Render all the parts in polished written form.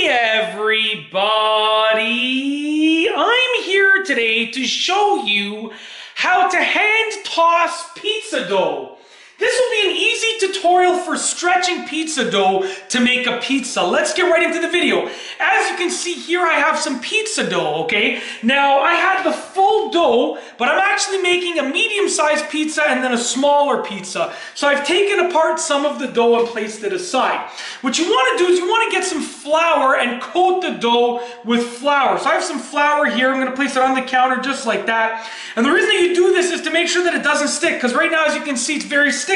everybody! I'm here today to show you how to hand toss pizza dough. This will be an easy tutorial for stretching pizza dough to make a pizza. Let's get right into the video. As you can see here, I have some pizza dough, okay? Now, I had the full dough, but I'm actually making a medium-sized pizza and then a smaller pizza. So I've taken apart some of the dough and placed it aside. What you want to do is you want to get some flour and coat the dough with flour. So I have some flour here. I'm going to place it on the counter just like that. And the reason that you do this is to make sure that it doesn't stick, because right now, as you can see, it's very sticky.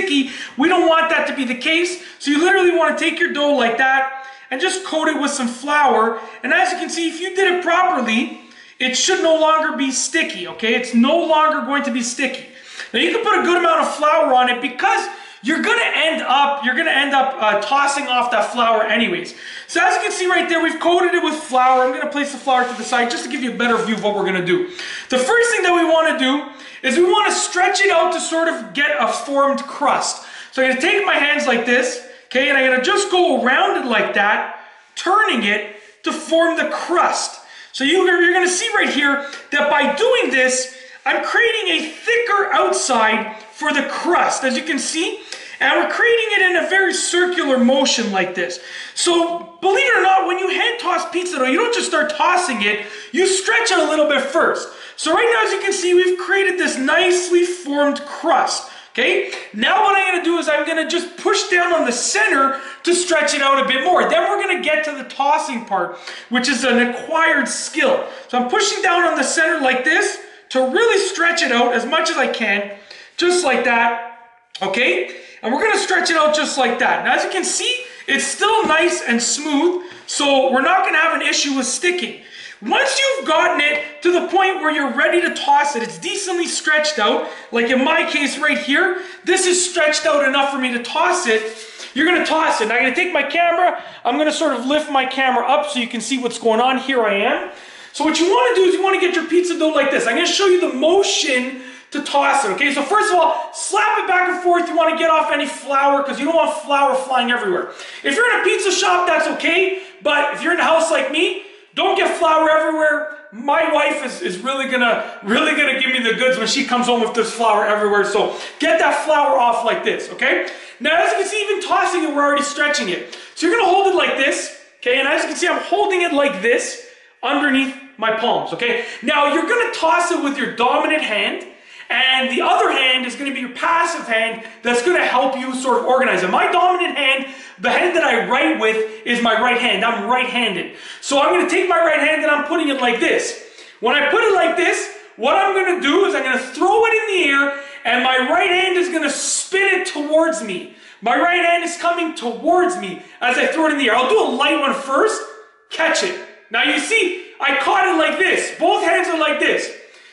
We don't want that to be the case. So you literally want to take your dough like that and just coat it with some flour. And as you can see, if you did it properly, it should no longer be sticky, okay? It's no longer going to be sticky. Now you can put a good amount of flour on it because you're gonna end up tossing off that flour anyways. So as you can see right there, we've coated it with flour. I'm gonna place the flour to the side just to give you a better view of what we're gonna do. The first thing that we wanna do is we wanna stretch it out to sort of get a formed crust. So I'm gonna take my hands like this, okay, and I'm gonna just go around it like that, turning it to form the crust. So you're gonna see right here that by doing this, I'm creating a thicker outside for the crust, as you can see, and we're creating it in a very circular motion like this. So, believe it or not, when you hand toss pizza dough, you don't just start tossing it, you stretch it a little bit first. So right now, as you can see, we've created this nicely formed crust. Okay, now what I'm going to do is I'm going to just push down on the center to stretch it out a bit more. Then we're going to get to the tossing part, which is an acquired skill. So I'm pushing down on the center like this to really stretch it out as much as I can, just like that, okay? And we're going to stretch it out just like that. Now, as you can see, it's still nice and smooth, so we're not going to have an issue with sticking. Once you've gotten it to the point where you're ready to toss it, it's decently stretched out, like in my case right here, this is stretched out enough for me to toss it. You're going to toss it. Now, I'm going to take my camera, I'm going to sort of lift my camera up so you can see what's going on. Here I am. So what you want to do is you want to get your pizza dough like this. I'm going to show you the motion to toss it, okay? So first of all, slap it back and forth. You want to get off any flour because you don't want flour flying everywhere. If you're in a pizza shop, that's okay, but if you're in a house like me, don't get flour everywhere. My wife is really gonna give me the goods when she comes home with this flour everywhere, so get that flour off like this, okay? Now, as you can see, even tossing it, we're already stretching it. So you're gonna hold it like this, okay? And as you can see, I'm holding it like this underneath my palms, okay? Now, you're gonna toss it with your dominant hand, and the other hand is going to be your passive hand that's going to help you sort of organize it. My dominant hand, the hand that I write with, is my right hand. I'm right-handed. So I'm going to take my right hand and I'm putting it like this. When I put it like this, what I'm going to do is I'm going to throw it in the air, and my right hand is going to spin it towards me. My right hand is coming towards me as I throw it in the air. I'll do a light one first. Catch it. Now you see, I caught it like this. Both hands are like this.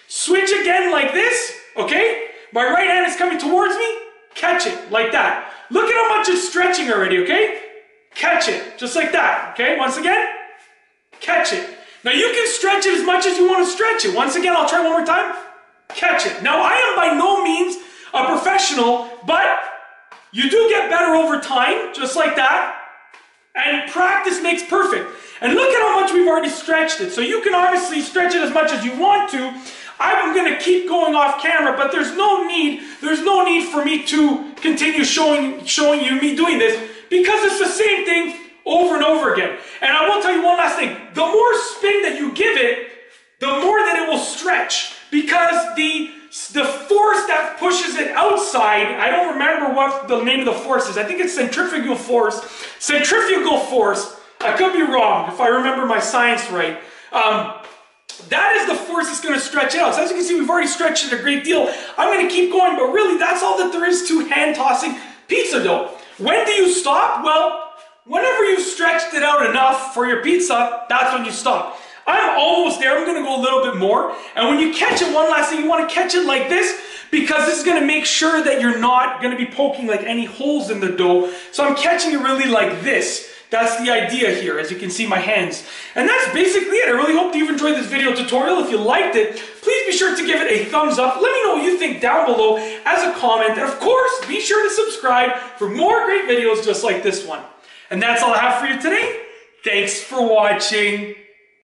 Switch again like this. Okay? My right hand is coming towards me. Catch it like that. Look at how much it's stretching already, okay? Catch it, just like that, okay? Once again, catch it. Now you can stretch it as much as you want to stretch it. Once again, I'll try one more time. Catch it. Now I am by no means a professional, but you do get better over time, just like that. And practice makes perfect. And look at how much we've already stretched it. So you can obviously stretch it as much as you want to. I'm going to keep going off camera, but there's no need for me to continue showing you me doing this, because it's the same thing over and over again. And I will tell you one last thing. The more spin that you give it, the more that it will stretch, because the force that pushes it outside, I don't remember what the name of the force is. I think it's centrifugal force. Centrifugal force. I could be wrong if I remember my science right. That is the force that's going to stretch it out. So as you can see, we've already stretched it a great deal. I'm going to keep going, but really that's all that there is to hand tossing pizza dough. When do you stop? Well, whenever you've stretched it out enough for your pizza, that's when you stop. I'm almost there. I'm going to go a little bit more. And when you catch it, one last thing, you want to catch it like this, because this is going to make sure that you're not going to be poking like any holes in the dough. So I'm catching it really like this. That's the idea here, as you can see my hands. And that's basically it. I really hope that you've enjoyed this video tutorial. If you liked it, please be sure to give it a thumbs up. Let me know what you think down below as a comment. And of course, be sure to subscribe for more great videos just like this one. And that's all I have for you today. Thanks for watching.